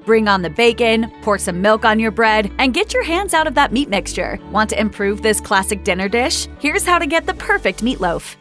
Bring on the bacon, pour some milk on your bread, and get your hands out of that meat mixture. Want to improve this classic dinner dish? Here's how to get the perfect meatloaf.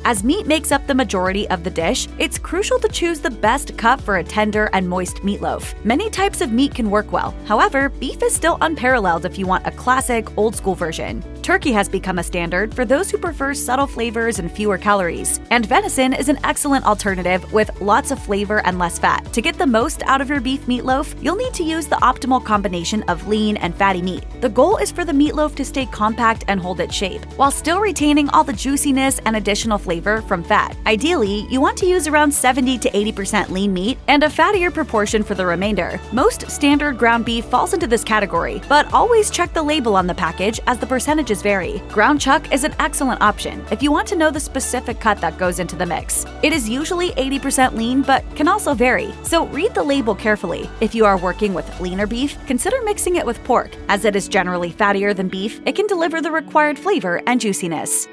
As meat makes up the majority of the dish, it's crucial to choose the best cut for a tender and moist meatloaf. Many types of meat can work well. However, beef is still unparalleled if you want a classic, old-school version. Turkey has become a standard for those who prefer subtle flavors and fewer calories. And venison is an excellent alternative with lots of flavor and less fat. To get the most out of your beef meatloaf, you'll need to use the optimal combination of lean and fatty meat. The goal is for the meatloaf to stay compact and hold its shape, while still retaining all the juiciness and additional flavor from fat. Ideally, you want to use around 70 to 80% lean meat and a fattier proportion for the remainder. Most standard ground beef falls into this category, but always check the label on the package as the percentages vary. Ground chuck is an excellent option if you want to know the specific cut that goes into the mix. It is usually 80% lean, but can also vary, so read the label carefully. If you are working with leaner beef, consider mixing it with pork. As it is generally fattier than beef, it can deliver the required flavor and juiciness.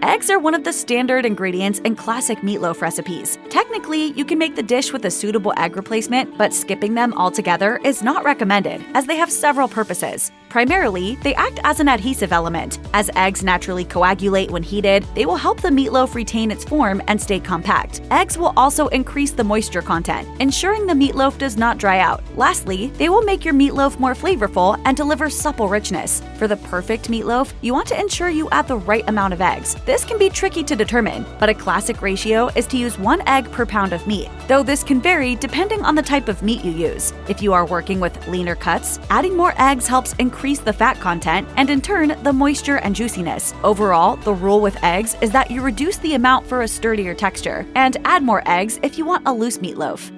Eggs are one of the standard ingredients in classic meatloaf recipes. Technically, you can make the dish with a suitable egg replacement, but skipping them altogether is not recommended, as they have several purposes. Primarily, they act as an adhesive element. As eggs naturally coagulate when heated, they will help the meatloaf retain its form and stay compact. Eggs will also increase the moisture content, ensuring the meatloaf does not dry out. Lastly, they will make your meatloaf more flavorful and deliver supple richness. For the perfect meatloaf, you want to ensure you add the right amount of eggs. This can be tricky to determine, but a classic ratio is to use 1 egg per pound of meat, though this can vary depending on the type of meat you use. If you are working with leaner cuts, adding more eggs helps increase the fat content and in turn the moisture and juiciness. Overall, the rule with eggs is that you reduce the amount for a sturdier texture and add more eggs if you want a loose meatloaf.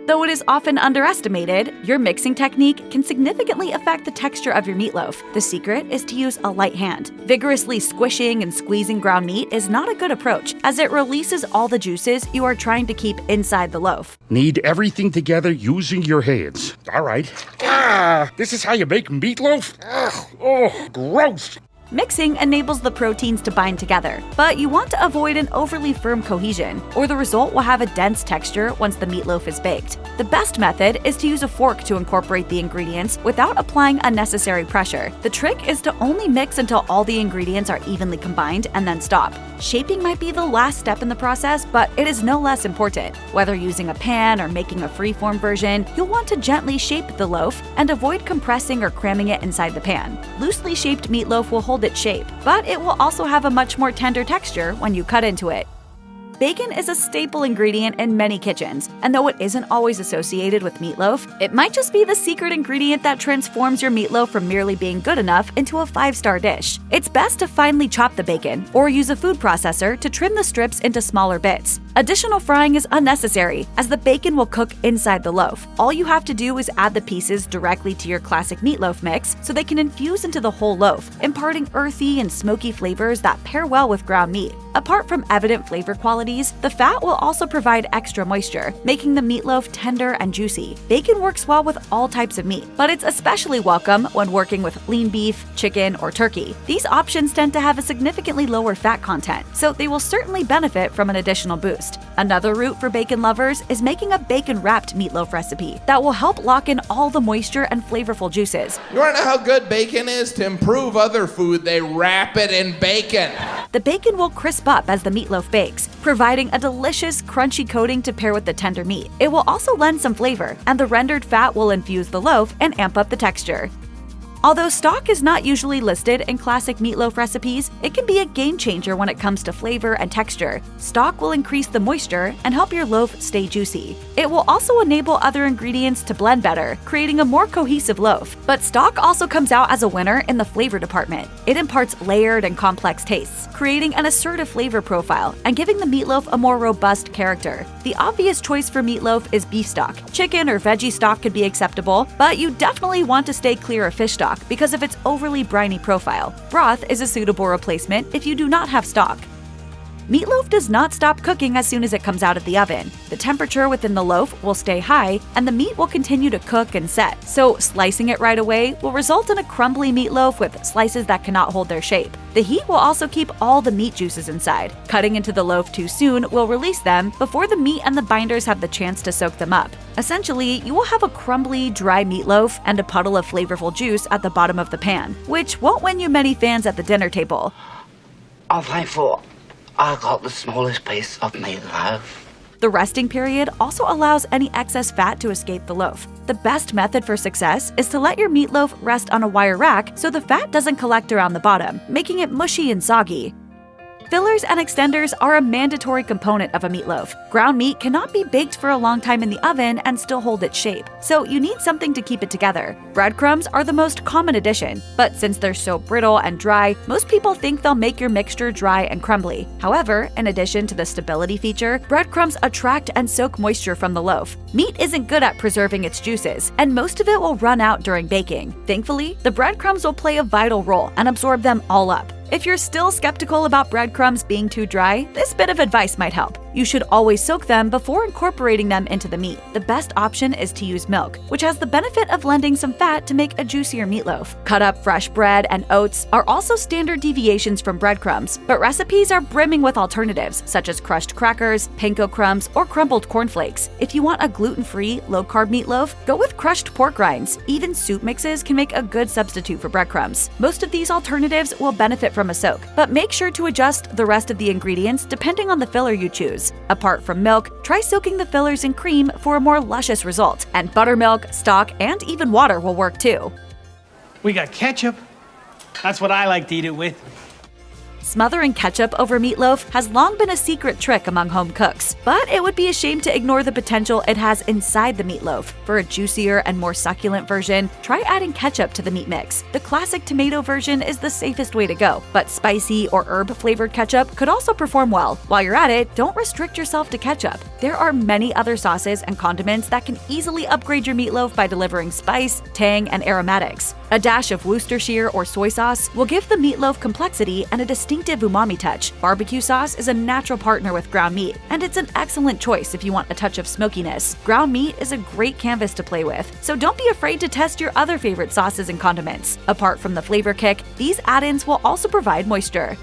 Though it is often underestimated, your mixing technique can significantly affect the texture of your meatloaf. The secret is to use a light hand. Vigorously squishing and squeezing ground meat is not a good approach, as it releases all the juices you are trying to keep inside the loaf. Knead everything together using your hands. All right. This is how you make meatloaf? Oh, gross. Mixing enables the proteins to bind together, but you want to avoid an overly firm cohesion, or the result will have a dense texture once the meatloaf is baked. The best method is to use a fork to incorporate the ingredients without applying unnecessary pressure. The trick is to only mix until all the ingredients are evenly combined and then stop. Shaping might be the last step in the process, but it is no less important. Whether using a pan or making a free-form version, you'll want to gently shape the loaf and avoid compressing or cramming it inside the pan. Loosely shaped meatloaf will hold its shape, but it will also have a much more tender texture when you cut into it. Bacon is a staple ingredient in many kitchens, and though it isn't always associated with meatloaf, it might just be the secret ingredient that transforms your meatloaf from merely being good enough into a 5-star dish. It's best to finely chop the bacon, or use a food processor to trim the strips into smaller bits. Additional frying is unnecessary, as the bacon will cook inside the loaf. All you have to do is add the pieces directly to your classic meatloaf mix so they can infuse into the whole loaf, imparting earthy and smoky flavors that pair well with ground meat. Apart from evident flavor qualities, the fat will also provide extra moisture, making the meatloaf tender and juicy. Bacon works well with all types of meat, but it's especially welcome when working with lean beef, chicken, or turkey. These options tend to have a significantly lower fat content, so they will certainly benefit from an additional boost. Another route for bacon lovers is making a bacon-wrapped meatloaf recipe that will help lock in all the moisture and flavorful juices. You want to know how good bacon is? To improve other food, they wrap it in bacon. The bacon will crisp up as the meatloaf bakes, providing a delicious, crunchy coating to pair with the tender meat. It will also lend some flavor, and the rendered fat will infuse the loaf and amp up the texture. Although stock is not usually listed in classic meatloaf recipes, it can be a game changer when it comes to flavor and texture. Stock will increase the moisture and help your loaf stay juicy. It will also enable other ingredients to blend better, creating a more cohesive loaf. But stock also comes out as a winner in the flavor department. It imparts layered and complex tastes, creating an assertive flavor profile and giving the meatloaf a more robust character. The obvious choice for meatloaf is beef stock. Chicken or veggie stock could be acceptable, but you definitely want to stay clear of fish stock because of its overly briny profile. Broth is a suitable replacement if you do not have stock. Meatloaf does not stop cooking as soon as it comes out of the oven. The temperature within the loaf will stay high, and the meat will continue to cook and set, so slicing it right away will result in a crumbly meatloaf with slices that cannot hold their shape. The heat will also keep all the meat juices inside. Cutting into the loaf too soon will release them before the meat and the binders have the chance to soak them up. Essentially, you will have a crumbly, dry meatloaf and a puddle of flavorful juice at the bottom of the pan, which won't win you many fans at the dinner table. I'm thankful I got the smallest piece of meatloaf. The resting period also allows any excess fat to escape the loaf. The best method for success is to let your meatloaf rest on a wire rack so the fat doesn't collect around the bottom, making it mushy and soggy. Fillers and extenders are a mandatory component of a meatloaf. Ground meat cannot be baked for a long time in the oven and still hold its shape, so you need something to keep it together. Breadcrumbs are the most common addition, but since they're so brittle and dry, most people think they'll make your mixture dry and crumbly. However, in addition to the stability feature, breadcrumbs attract and soak moisture from the loaf. Meat isn't good at preserving its juices, and most of it will run out during baking. Thankfully, the breadcrumbs will play a vital role and absorb them all up. If you're still skeptical about breadcrumbs being too dry, this bit of advice might help. You should always soak them before incorporating them into the meat. The best option is to use milk, which has the benefit of lending some fat to make a juicier meatloaf. Cut up fresh bread and oats are also standard deviations from breadcrumbs, but recipes are brimming with alternatives such as crushed crackers, panko crumbs, or crumbled cornflakes. If you want a gluten-free, low-carb meatloaf, go with crushed pork rinds. Even soup mixes can make a good substitute for breadcrumbs. Most of these alternatives will benefit from a soak, but make sure to adjust the rest of the ingredients depending on the filler you choose. Apart from milk, try soaking the fillers in cream for a more luscious result, and buttermilk, stock, and even water will work too. We got ketchup. That's what I like to eat it with. Smothering ketchup over meatloaf has long been a secret trick among home cooks, but it would be a shame to ignore the potential it has inside the meatloaf. For a juicier and more succulent version, try adding ketchup to the meat mix. The classic tomato version is the safest way to go, but spicy or herb-flavored ketchup could also perform well. While you're at it, don't restrict yourself to ketchup. There are many other sauces and condiments that can easily upgrade your meatloaf by delivering spice, tang, and aromatics. A dash of Worcestershire or soy sauce will give the meatloaf complexity and a distinctive umami touch. Barbecue sauce is a natural partner with ground meat, and it's an excellent choice if you want a touch of smokiness. Ground meat is a great canvas to play with, so don't be afraid to test your other favorite sauces and condiments. Apart from the flavor kick, these add-ins will also provide moisture.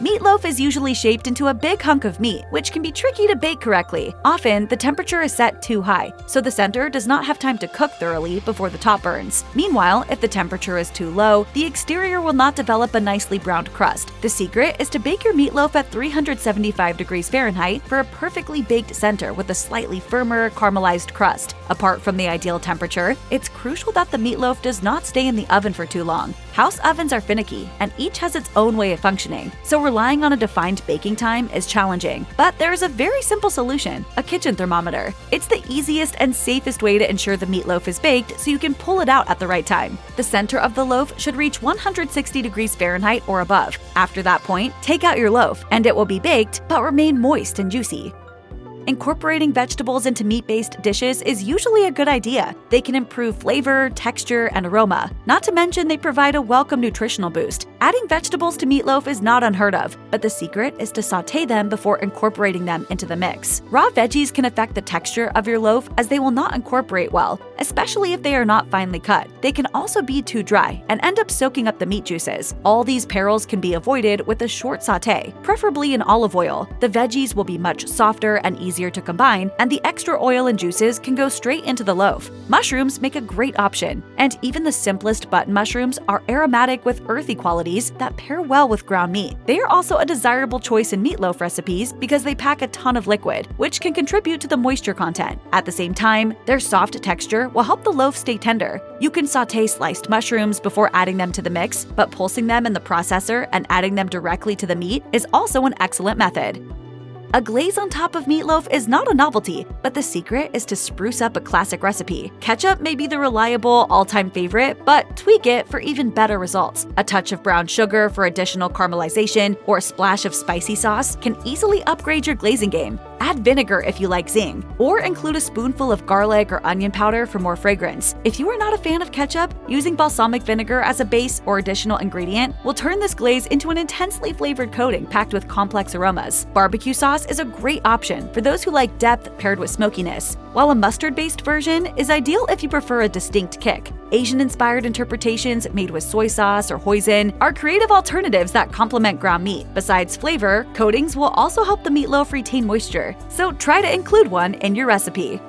Meatloaf is usually shaped into a big hunk of meat, which can be tricky to bake correctly. Often, the temperature is set too high, so the center does not have time to cook thoroughly before the top burns. Meanwhile, if the temperature is too low, the exterior will not develop a nicely browned crust. The secret is to bake your meatloaf at 375 degrees Fahrenheit for a perfectly baked center with a slightly firmer, caramelized crust. Apart from the ideal temperature, it's crucial that the meatloaf does not stay in the oven for too long. House ovens are finicky, and each has its own way of functioning, so relying on a defined baking time is challenging. But there is a very simple solution: a kitchen thermometer. It's the easiest and safest way to ensure the meatloaf is baked so you can pull it out at the right time. The center of the loaf should reach 160 degrees Fahrenheit or above. After that point, take out your loaf, and it will be baked but remain moist and juicy. Incorporating vegetables into meat-based dishes is usually a good idea. They can improve flavor, texture, and aroma. Not to mention, they provide a welcome nutritional boost. Adding vegetables to meatloaf is not unheard of, but the secret is to sauté them before incorporating them into the mix. Raw veggies can affect the texture of your loaf as they will not incorporate well, especially if they are not finely cut. They can also be too dry and end up soaking up the meat juices. All these perils can be avoided with a short sauté, preferably in olive oil. The veggies will be much softer and easier to combine, and the extra oil and juices can go straight into the loaf. Mushrooms make a great option, and even the simplest button mushrooms are aromatic with earthy qualities that pair well with ground meat. They are also a desirable choice in meatloaf recipes because they pack a ton of liquid, which can contribute to the moisture content. At the same time, their soft texture will help the loaf stay tender. You can sauté sliced mushrooms before adding them to the mix, but pulsing them in the processor and adding them directly to the meat is also an excellent method. A glaze on top of meatloaf is not a novelty, but the secret is to spruce up a classic recipe. Ketchup may be the reliable, all-time favorite, but tweak it for even better results. A touch of brown sugar for additional caramelization or a splash of spicy sauce can easily upgrade your glazing game. Add vinegar if you like zing, or include a spoonful of garlic or onion powder for more fragrance. If you are not a fan of ketchup, using balsamic vinegar as a base or additional ingredient will turn this glaze into an intensely flavored coating packed with complex aromas. Barbecue sauce is a great option for those who like depth paired with smokiness, while a mustard-based version is ideal if you prefer a distinct kick. Asian-inspired interpretations made with soy sauce or hoisin are creative alternatives that complement ground meat. Besides flavor, coatings will also help the meatloaf retain moisture, so try to include one in your recipe.